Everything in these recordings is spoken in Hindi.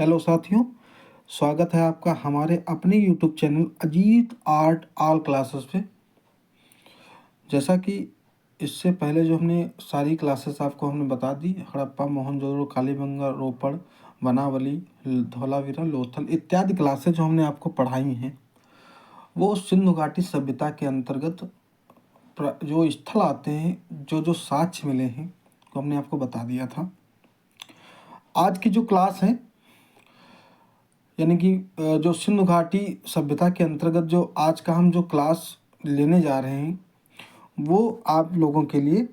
हेलो साथियों, स्वागत है आपका हमारे अपने YouTube channel Ajit art all classes पे। जैसा कि इससे पहले जो हमने सारी क्लासेस आपको हमने बता दी, हड़प्पा, मोहनजोदड़ो, कालीबंगा, रोपड़, बनावली, धौलावीरा, लोथल इत्यादि क्लासेस जो हमने आपको पढ़ाई हैं, वो सिंधु घाटी सभ्यता के अंतर्गत जो स्थल आते हैं, जो जो साक्ष्य मिले हैं, तो हमने आपको बता दिया था। आज की जो क्लास है, यानी कि जो सिंधु घाटी सभ्यता के अंतर्गत जो आज का हम जो क्लास लेने जा रहे हैं, वो आप लोगों के लिए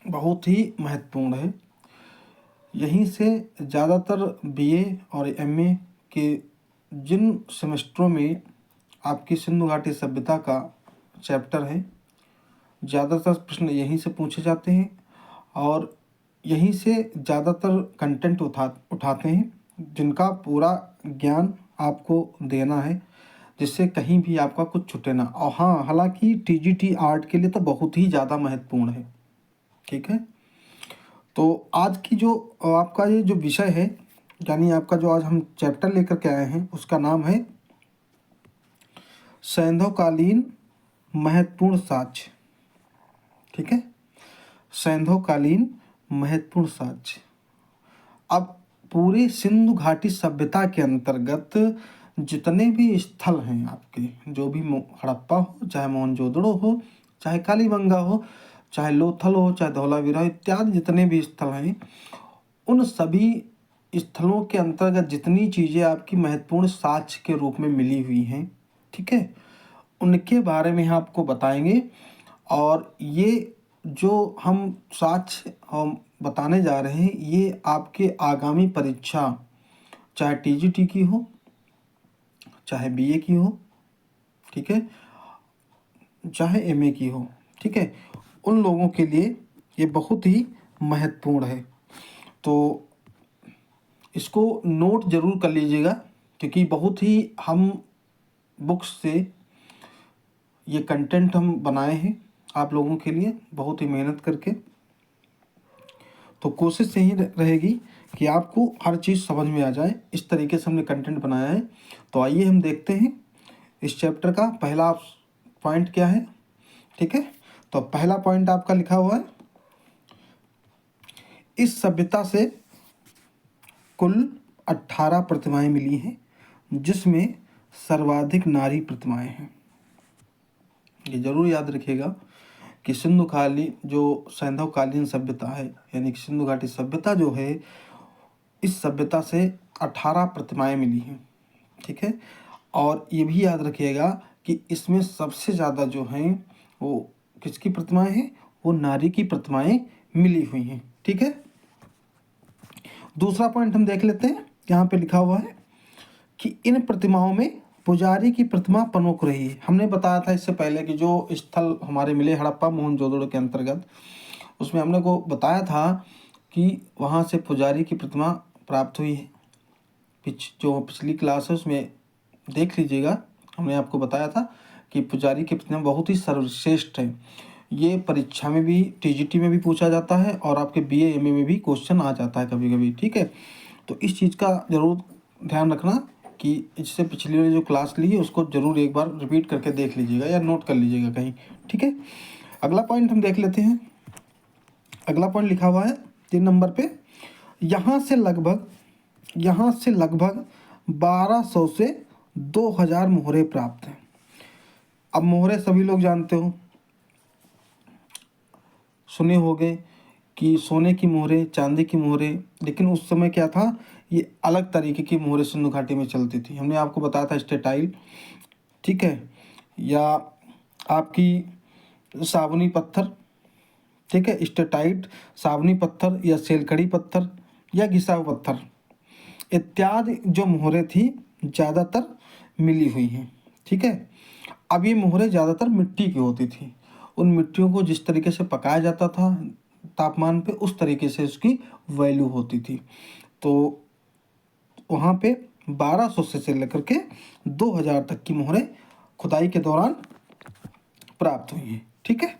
बहुत ही महत्वपूर्ण है। यहीं से ज़्यादातर बीए और एमए के जिन सेमेस्टरों में आपकी सिंधु घाटी सभ्यता का चैप्टर है, ज़्यादातर प्रश्न यहीं से पूछे जाते हैं और यहीं से ज़्यादातर कंटेंट उठाते हैं, जिनका पूरा ज्ञान आपको देना है, जिससे कहीं भी आपका कुछ छूटे ना। और हाँ, हालांकि टीजीटी आर्ट के लिए तो बहुत ही ज़्यादा महत्वपूर्ण है। ठीक है, तो आज की जो आपका ये जो विषय है, यानी आपका जो आज हम चैप्टर लेकर के आए हैं, उसका नाम है सैंधवकालीन महत्वपूर्ण साक्ष्य। ठीक है, सैंधवकालीन महत्वपूर्ण साक्ष्य। अब पूरे सिंधु घाटी सभ्यता के अंतर्गत जितने भी स्थल हैं आपके, जो भी हड़प्पा हो, चाहे मोहनजोदड़ो हो, चाहे कालीबंगा हो, चाहे लोथल हो, चाहे धौलावीरा इत्यादि जितने भी स्थल हैं, उन सभी स्थलों के अंतर्गत जितनी चीज़ें आपकी महत्वपूर्ण साक्ष्य के रूप में मिली हुई हैं, ठीक है, उनके बारे में आपको बताएंगे। और ये जो हम साक्ष्य हम बताने जा रहे हैं, ये आपके आगामी परीक्षा, चाहे टीजीटी की हो, चाहे बीए की हो, ठीक है, चाहे एमए की हो, ठीक है, उन लोगों के लिए ये बहुत ही महत्वपूर्ण है। तो इसको नोट जरूर कर लीजिएगा, क्योंकि बहुत ही हम बुक्स से ये कंटेंट हम बनाए हैं आप लोगों के लिए, बहुत ही मेहनत करके। तो कोशिश यही रहेगी कि आपको हर चीज़ समझ में आ जाए, इस तरीके से हमने कंटेंट बनाया है। तो आइए हम देखते हैं इस चैप्टर का पहला पॉइंट क्या है। ठीक है, तो पहला पॉइंट आपका लिखा हुआ है, इस सभ्यता से कुल 18 प्रतिमाएं मिली हैं, जिसमें सर्वाधिक नारी प्रतिमाएं हैं। ये जरूर याद रखिएगा कि सैंधवकालीन सभ्यता है, यानी कि सिंधु घाटी सभ्यता जो है, इस सभ्यता से 18 प्रतिमाएं मिली हैं। ठीक है, और ये भी याद रखिएगा कि इसमें सबसे ज़्यादा जो हैं वो किसकी प्रतिमाएं हैं, वो नारी की प्रतिमाएं मिली हुई हैं। ठीक है, दूसरा पॉइंट हम देख लेते हैं। यहाँ पे लिखा हुआ है कि इन प्रतिमाओं में पुजारी की प्रतिमा प्रमुख रही है। हमने बताया था इससे पहले कि जो स्थल हमारे मिले हड़प्पा मोहनजोदड़ो के अंतर्गत, उसमें हमने को बताया था कि वहाँ से पुजारी की प्रतिमा प्राप्त हुई है। जो पिछली क्लास है उसमें देख लीजिएगा, हमने आपको बताया था कि पुजारी की प्रतिमा बहुत ही सर्वश्रेष्ठ है। ये परीक्षा में भी, टीजीटी में भी पूछा जाता है और आपके बीए एमए में भी क्वेश्चन आ जाता है कभी कभी। ठीक है, तो इस चीज़ का ज़रूर ध्यान रखना कि इससे पिछली वाली जो क्लास ली है उसको ज़रूर एक बार रिपीट करके देख लीजिएगा या नोट कर लीजिएगा कहीं। ठीक है, अगला पॉइंट हम देख लेते हैं। अगला पॉइंट लिखा हुआ है 3 नंबर पे, यहाँ से लगभग 1200 से 2000 मोहरे प्राप्त हैं। अब मोहरे सभी लोग जानते हो, सुने होंगे कि सोने की मोहरे, चांदी की मोहरे, लेकिन उस समय क्या था, ये अलग तरीके की मोहरे सिंधु घाटी में चलती थी। हमने आपको बताया था स्टेटाइल, ठीक है, या आपकी सावनी पत्थर, ठीक है, स्टेटाइट, सावनी पत्थर या सेलकड़ी पत्थर या घिसा हुआ पत्थर इत्यादि जो मोहरे थी ज़्यादातर मिली हुई हैं। ठीक है, अब ये मोहरे ज़्यादातर मिट्टी की होती थी। उन मिट्टियों को जिस तरीके से पकाया जाता था तापमान पे, उस तरीके से उसकी वैल्यू होती थी। तो वहाँ पे 1200 से लेकर के 2000 तक की मोहरें खुदाई के दौरान प्राप्त हुई हैं। ठीक है,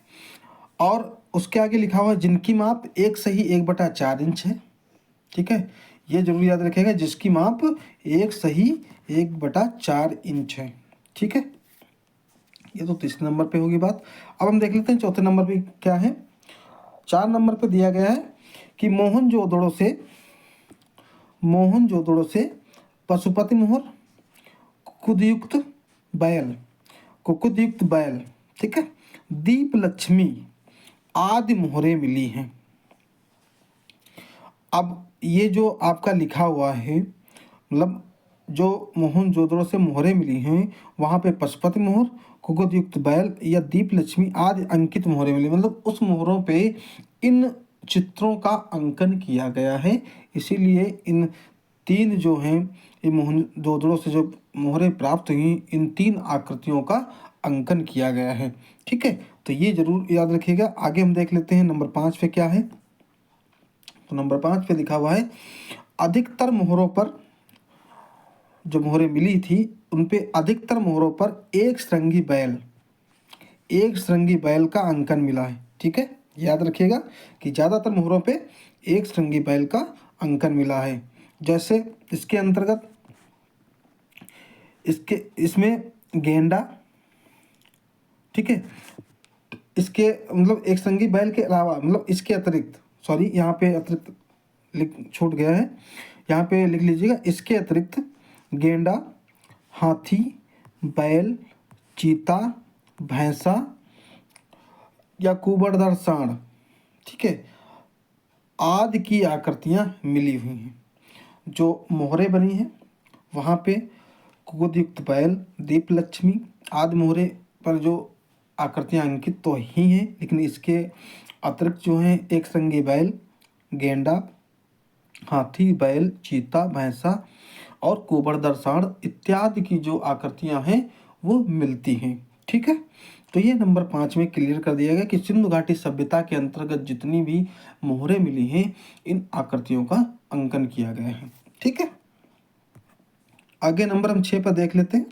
और उसके आगे लिखा हुआ है जिनकी माप 1 से ही 1/4 इंच है। ठीक है, ये जरूर याद रखिएगा, जिसकी माप 1 सही 1/4 इंच है। ठीक है, ये तो तीसरे नंबर पे होगी बात। अब हम देख लेते हैं चौथे नंबर पे क्या है। 4 नंबर पे दिया गया है कि मोहनजोदड़ो से पशुपति मोहर, कुकुदयुक्त बैल, ठीक है, दीप लक्ष्मी आदि मोहरें मिली हैं। अब ये जो आपका लिखा हुआ है, मतलब जो मोहनजोदड़ो से मोहरें मिली हैं, वहाँ पे पशुपति मोहर, कुकुदयुक्त बैल या दीप लक्ष्मी आदि अंकित मोहरें मिली, मतलब उस मोहरों पे इन चित्रों का अंकन किया गया है। इसीलिए इन 3 जो हैं, ये मोहनजोदड़ो से जो मोहरें प्राप्त हुई, इन 3 आकृतियों का अंकन किया गया है। ठीक है, तो ये जरूर याद रखिएगा। आगे हम देख लेते हैं नंबर 5 पे क्या है। तो नंबर 5 पे लिखा हुआ है, अधिकतर मोहरों पर, जो मोहरें मिली थी उन पे अधिकतर मोहरों पर एक श्रृंगी बैल का अंकन मिला है। ठीक है, याद रखिएगा कि ज़्यादातर मोहरों पे एक श्रृंगी बैल का अंकन मिला है। जैसे इसके अंतर्गत इसमें गेंडा, ठीक है, इसके मतलब एक श्रृंगी बैल के अलावा, मतलब इसके अतिरिक्त, सॉरी यहाँ पे अतिरिक्त लिख छूट गया है, यहाँ पे लिख लीजिएगा, इसके अतिरिक्त गेंडा, हाथी, बैल, चीता, भैंसा या कुबड़दार सांड, ठीक है, आदि की आकृतियाँ मिली हुई हैं। जो मोहरें बनी हैं वहाँ पे कुकुदयुक्त बैल, दीप लक्ष्मी आदि मोहरे पर जो आकृतियाँ अंकित तो ही हैं, लेकिन इसके अतिरिक्त जो हैं एक श्रृंगी बैल, गेंडा, हाथी, बैल, चीता, भैंसा और कुबड़दार सांड इत्यादि की जो आकृतियाँ हैं वो मिलती हैं। ठीक है, तो ये नंबर 5 में क्लियर कर दिया गया कि सिंधु घाटी सभ्यता के अंतर्गत जितनी भी मोहरें मिली हैं, इन आकृतियों का अंकन किया गया है। ठीक है, आगे नंबर हम 6 पर देख लेते हैं।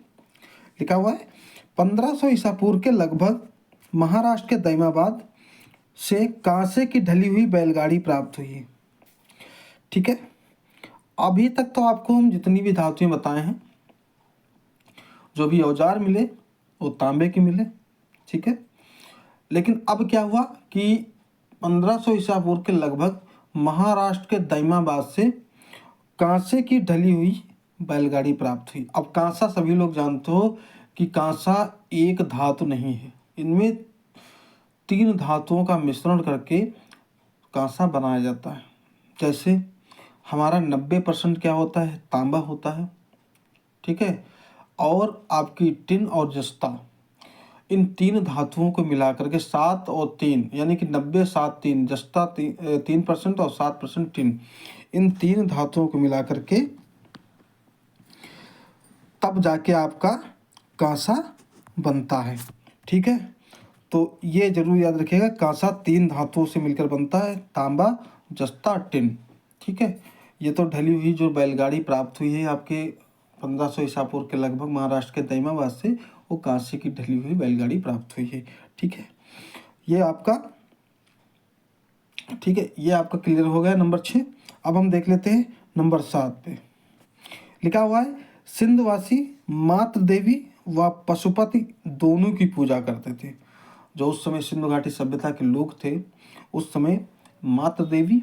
लिखा हुआ है 1500 ईसा पूर्व के लगभग महाराष्ट्र के दैमाबाद से कांसे की ढली हुई बैलगाड़ी प्राप्त हुई है। ठीक है, अभी तक तो आपको हम जितनी भी धातुएं बताए हैं, जो भी औजार मिले वो तांबे के मिले। ठीक है, लेकिन अब क्या हुआ कि 1500 ईसा पूर्व के लगभग महाराष्ट्र के दैमाबाद से कांसे की ढली हुई बैलगाड़ी प्राप्त हुई। अब कांसा सभी लोग जानते हो कि कांसा एक धातु नहीं है, इनमें 3 धातुओं का मिश्रण करके कांसा बनाया जाता है। जैसे हमारा 90% क्या होता है, तांबा होता है। ठीक है, और आपकी टिन और जस्ता, इन 3 धातुओं को मिलाकर के 7 और 3 यानी कि 90-7-3, जस्ता 3% और 7% टिन, इन 3 धातुओं को मिलाकर के तब जाके आपका कांसा बनता है। ठीक है, तो ये जरूर याद रखिएगा, कांसा 3 धातुओं से मिलकर बनता है, तांबा, जस्ता, टिन। ठीक है, ये तो ढली हुई जो बैलगाड़ी प्राप्त हुई है आपके 1500 ईसा पूर्व के लगभग महाराष्ट्र के दैमाबाद से, वो कांसे की ढली हुई बैलगाड़ी प्राप्त हुई है। ठीक है, ये आपका क्लियर हो गया नंबर 6। अब हम देख लेते हैं नंबर 7 पे। लिखा हुआ है सिंधवासी मातृ देवी व पशुपति दोनों की पूजा करते थे। जो उस समय सिंधु घाटी सभ्यता के लोग थे, उस समय मातृ देवी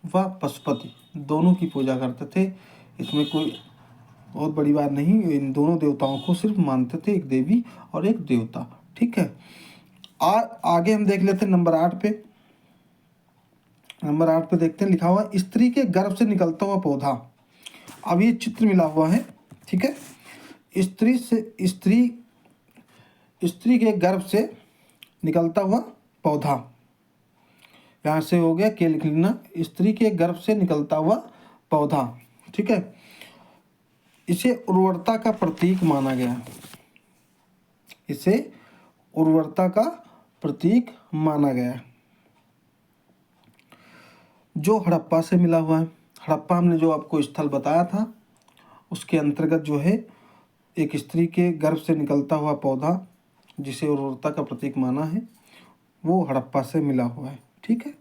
व पशुपति दोनों की पूजा करते थे। इसमें कोई बहुत बड़ी बात नहीं, इन दोनों देवताओं को सिर्फ मानते थे, एक देवी और एक देवता। ठीक है, आगे हम देख लेते हैं नंबर 8 पे। नंबर 8 पे देखते हैं, लिखा हुआ स्त्री के गर्भ से निकलता हुआ पौधा। अब ये चित्र मिला हुआ है। ठीक है, स्त्री के गर्भ से निकलता हुआ पौधा, यहाँ से हो गया के लिख लेना, स्त्री के गर्भ से निकलता हुआ पौधा। ठीक है, इसे उर्वरता का प्रतीक माना गया, इसे उर्वरता का प्रतीक माना गया, जो हड़प्पा से मिला हुआ है। हड़प्पा हमने जो आपको स्थल बताया था, उसके अंतर्गत जो है एक स्त्री के गर्भ से निकलता हुआ पौधा, जिसे उर्वरता का प्रतीक माना है, वो हड़प्पा से मिला हुआ है। ठीक है,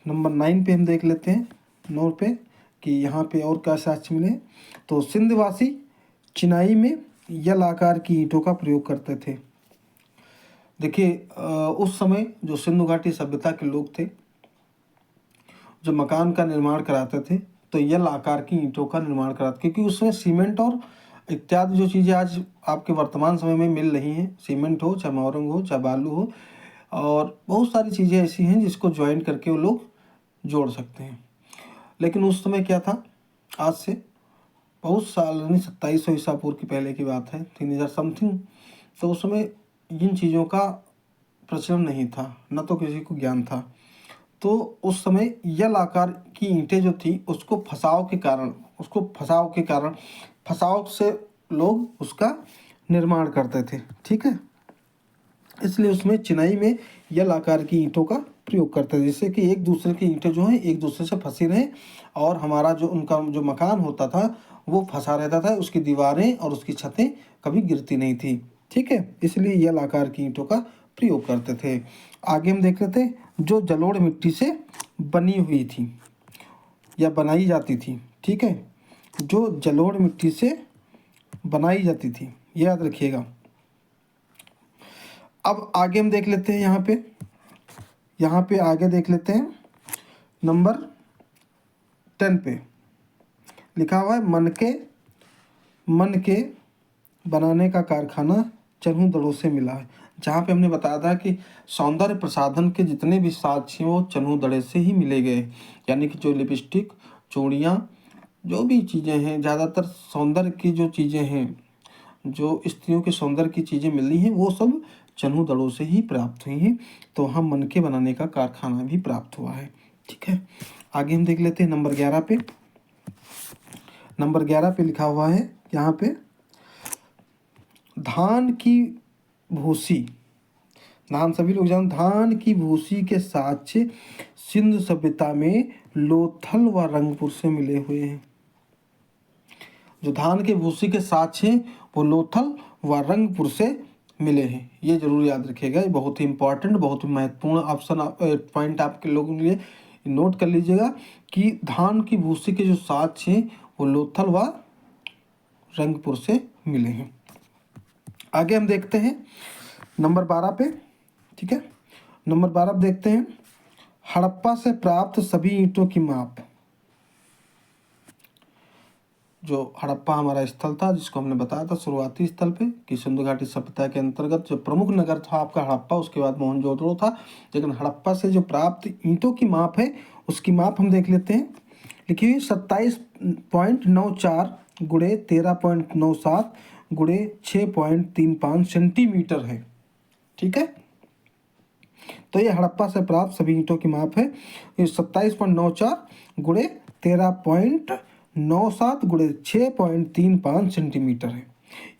नंबर 9 पे हम देख लेते हैं। 9 पे कि यहाँ पे और क्या साक्ष्य मिले। तो सिंधवासी चिनाई में यल आकार की ईंटों का प्रयोग करते थे। देखिए उस समय जो सिंधु घाटी सभ्यता के लोग थे, जो मकान का निर्माण कराते थे तो यल आकार की ईंटों का निर्माण कराते, क्योंकि उसमें सीमेंट और इत्यादि जो चीज़ें आज आपके वर्तमान समय में मिल रही हैं, सीमेंट हो चाहे मोरंग हो चाहे बालू हो, और बहुत सारी चीज़ें ऐसी हैं जिसको ज्वाइन करके वो लोग जोड़ सकते हैं। लेकिन उस समय क्या था, आज से बहुत साल यानी 2700 ईसा पूर्व की पहले की बात है, 3000 समथिंग, तो उस समय इन चीज़ों का प्रचलन नहीं था, न तो किसी को ज्ञान था। तो उस समय यल आकार की ईंटें जो थी उसको फसाव से लोग उसका निर्माण करते थे, ठीक है। इसलिए उसमें चिनाई में यल आकार की ईंटों का प्रयोग करते थे, जिससे कि एक दूसरे की ईंटें जो हैं एक दूसरे से फंसी रहें और हमारा जो उनका जो मकान होता था वो फंसा रहता था, उसकी दीवारें और उसकी छतें कभी गिरती नहीं थी, ठीक है। इसलिए यल आकार की ईंटों का प्रयोग करते थे। आगे हम देख लेते हैं, जो जलोढ़ मिट्टी से बनी हुई थी या बनाई जाती थी, ठीक है, जो जलोढ़ मिट्टी से बनाई जाती थी, याद रखिएगा। अब आगे हम देख लेते हैं, यहाँ पे आगे देख लेते हैं, नंबर 10 पे लिखा हुआ है, मन के बनाने का कारखाना चन्हू दड़ों से मिला है। जहाँ पे हमने बताया था कि सौंदर्य प्रसाधन के जितने भी साक्ष्य हैं वो चन्हू दड़े से ही मिले गए, यानी कि जो लिपस्टिक, चूड़ियाँ, जो भी चीज़ें हैं, ज़्यादातर सौंदर्य की जो चीज़ें हैं, जो स्त्रियों के सौंदर्य की चीज़ें मिली हैं, वो सब चन्हू दड़ों से ही प्राप्त हुई हैं। तो वहाँ मन के बनाने का कारखाना भी प्राप्त हुआ है, ठीक है। आगे हम देख लेते हैं नंबर 11 पे। नंबर 11 पे लिखा हुआ है यहाँ पे, धान की भूसी, धान सभी लोग जानते, धान की भूसी के साक्ष्य सिंधु सभ्यता में लोथल व रंगपुर से मिले हुए हैं। जो धान के भूसी के साक्ष्य हैं वो लोथल व रंगपुर से मिले हैं, ये जरूर याद रखिएगा। ये बहुत ही इंपॉर्टेंट, बहुत ही महत्वपूर्ण ऑप्शन पॉइंट आपके लोगों के लिए नोट कर लीजिएगा कि धान की भूसी के जो साक्ष्य हैं वो लोथल व रंगपुर से मिले हैं। आगे हम देखते हैं नंबर 12 पे, ठीक है। नंबर 12 पे देखते हैं, हड़प्पा से प्राप्त सभी ईंटों की माप। जो हड़प्पा हमारा स्थल था, जिसको हमने बताया था शुरुआती स्थल पे कि सिंधु घाटी सभ्यता के अंतर्गत जो प्रमुख नगर था आपका हड़प्पा, उसके बाद मोहनजोदड़ो था, लेकिन हड़प्पा से जो प्राप्त ईंटों की माप है उसकी माप हम देख लेते हैं। लिखी हुई 27.94 गुणे 13.97 गुणे 6.35 सेंटीमीटर है, ठीक है। तो ये हड़प्पा से प्राप्त सभी ईंटों की माप है। ये 27.94 गुणे 13.97 गुणे 6.35 सेंटीमीटर है,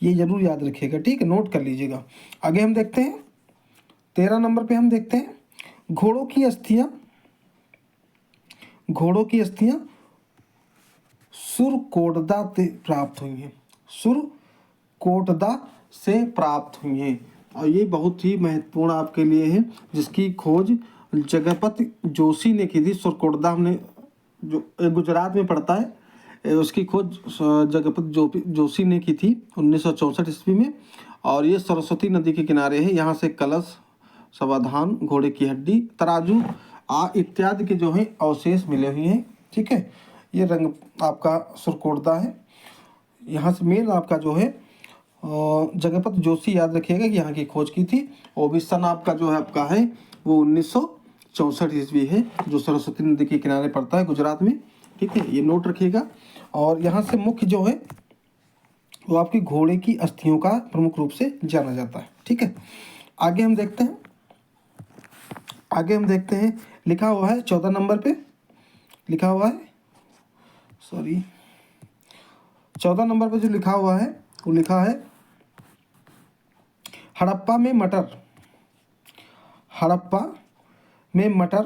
ये जरूर याद रखिएगा, ठीक है, नोट कर लीजिएगा। आगे हम देखते हैं 13 नंबर पे हम देखते हैं, घोड़ों की अस्थियां सुरकोटदा से प्राप्त हुई हैं, सुरकोटदा से प्राप्त हुई हैं, और ये बहुत ही महत्वपूर्ण आपके लिए है, जिसकी खोज जगपति जोशी ने की थी। सुरकोटदा हमने जो गुजरात में पड़ता है, उसकी खोज जगपति जोशी ने की थी 1964 ईस्वी में, और ये सरस्वती नदी के किनारे है। यहाँ से कलश, समाधान, घोड़े की हड्डी, तराजू इत्यादि के जो है अवशेष मिले हुए हैं, ठीक है। ये रंग आपका सुरकोटदा है। यहाँ से मेन आपका जो है जगपति जोशी, याद रखिएगा कि यहाँ की खोज की थी, और भी सन आपका जो है आपका है वो 1964 ईस्वी है, जो सरस्वती नदी के किनारे पड़ता है गुजरात में, ठीक है, ये नोट रखिएगा। और यहाँ से मुख्य जो है वो आपकी घोड़े की अस्थियों का प्रमुख रूप से जाना जाता है, ठीक है। आगे हम देखते हैं, लिखा हुआ है 14 नंबर पे, लिखा हुआ है 14 नंबर पे जो लिखा हुआ है वो लिखा है, हड़प्पा में मटर,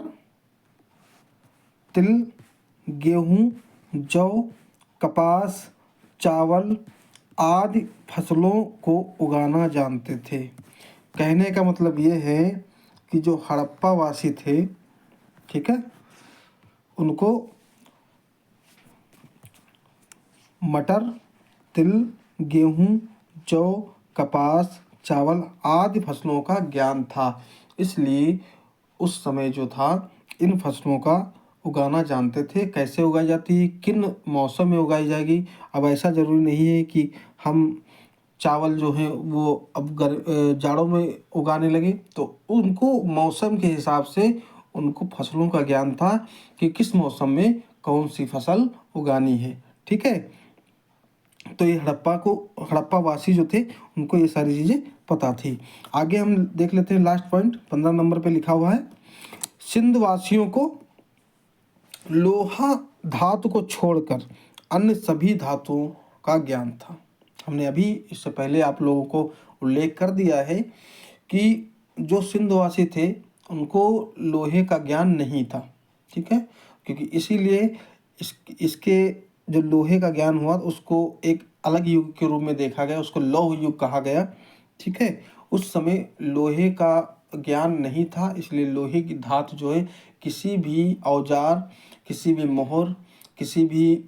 तिल, गेहूं, जौ, कपास, चावल आदि फसलों को उगाना जानते थे। कहने का मतलब ये है कि जो हड़प्पा वासी थे, ठीक है, उनको मटर, तिल, गेहूँ, जौ, कपास, चावल आदि फसलों का ज्ञान था। इसलिए उस समय जो था इन फसलों का उगाना जानते थे, कैसे उगाई जाती है, किन मौसम में उगाई जाएगी। अब ऐसा ज़रूरी नहीं है कि हम चावल जो हैं वो अब जाड़ों में उगाने लगे, तो उनको मौसम के हिसाब से उनको फसलों का ज्ञान था कि किस मौसम में कौन सी फसल उगानी है। ठीक है, तो ये हड़प्पा वासी जो थे उनको ये सारी चीज़ें पता थी। आगे हम देख लेते हैं लास्ट पॉइंट 15 नंबर पे लिखा हुआ है, सिंध वासियों को लोहा धातु को छोड़कर अन्य सभी धातुओं का ज्ञान था। हमने अभी इससे पहले आप लोगों को उल्लेख कर दिया है कि जो सिंधवासी थे उनको लोहे का ज्ञान नहीं था। ठीक है, क्योंकि इसीलिए इसके जो लोहे का ज्ञान हुआ उसको एक अलग युग के रूप में देखा गया, उसको लौह युग कहा गया। ठीक है, उस समय लोहे का ज्ञान नहीं था, इसलिए लोहे की धातु जो है किसी भी औजार, किसी भी मोहर, किसी भी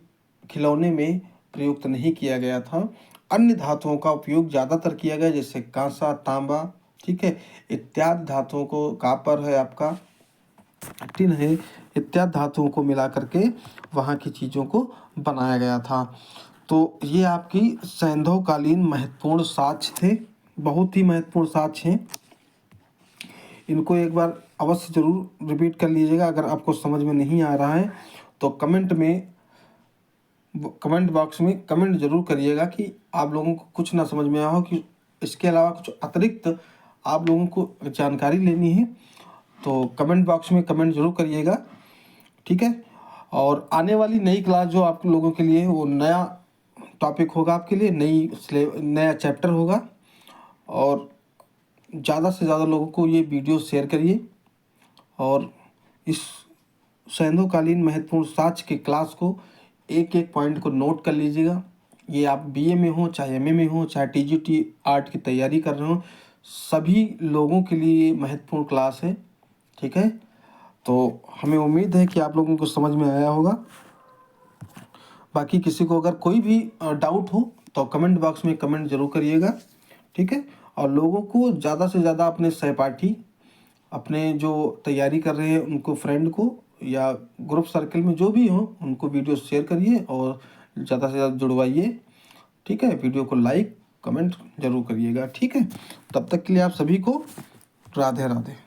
खिलौने में प्रयुक्त नहीं किया गया था। अन्य धातुओं का उपयोग ज़्यादातर किया गया, जैसे कांसा, तांबा, ठीक है, इत्यादि धातुओं को, कापर है आपका, टिन है, इत्यादि धातुओं को मिला करके वहाँ की चीज़ों को बनाया गया था। तो ये आपकी सैंधवकालीन महत्वपूर्ण साक्ष्य थे, बहुत ही महत्वपूर्ण साक्ष्य हैं। इनको एक बार अवश्य ज़रूर रिपीट कर लीजिएगा। अगर आपको समझ में नहीं आ रहा है तो कमेंट बॉक्स में कमेंट जरूर करिएगा कि आप लोगों को कुछ ना समझ में आया हो, कि इसके अलावा कुछ अतिरिक्त आप लोगों को जानकारी लेनी है तो कमेंट बॉक्स में कमेंट जरूर करिएगा। ठीक है, और आने वाली नई क्लास जो आप लोगों के लिए वो नया टॉपिक होगा, आपके लिए नया चैप्टर होगा। और ज़्यादा से ज़्यादा लोगों को ये वीडियो शेयर करिए और इस सैंधवकालीन महत्वपूर्ण साक्ष्य के क्लास को एक एक पॉइंट को नोट कर लीजिएगा। ये आप बीए में हो, चाहे एमए में हो, चाहे टीजीटी आर्ट की तैयारी कर रहे हो, सभी लोगों के लिए महत्वपूर्ण क्लास है। ठीक है, तो हमें उम्मीद है कि आप लोगों को समझ में आया होगा। बाकी किसी को अगर कोई भी डाउट हो तो कमेंट बॉक्स में कमेंट जरूर करिएगा। ठीक है, और लोगों को ज़्यादा से ज़्यादा अपने सहपाठी, अपने जो तैयारी कर रहे हैं उनको, फ्रेंड को या ग्रुप सर्कल में जो भी हो उनको वीडियो शेयर करिए और ज़्यादा से ज़्यादा जुड़वाइए। ठीक है, वीडियो को लाइक कमेंट जरूर करिएगा। ठीक है, तब तक के लिए आप सभी को राधे राधे।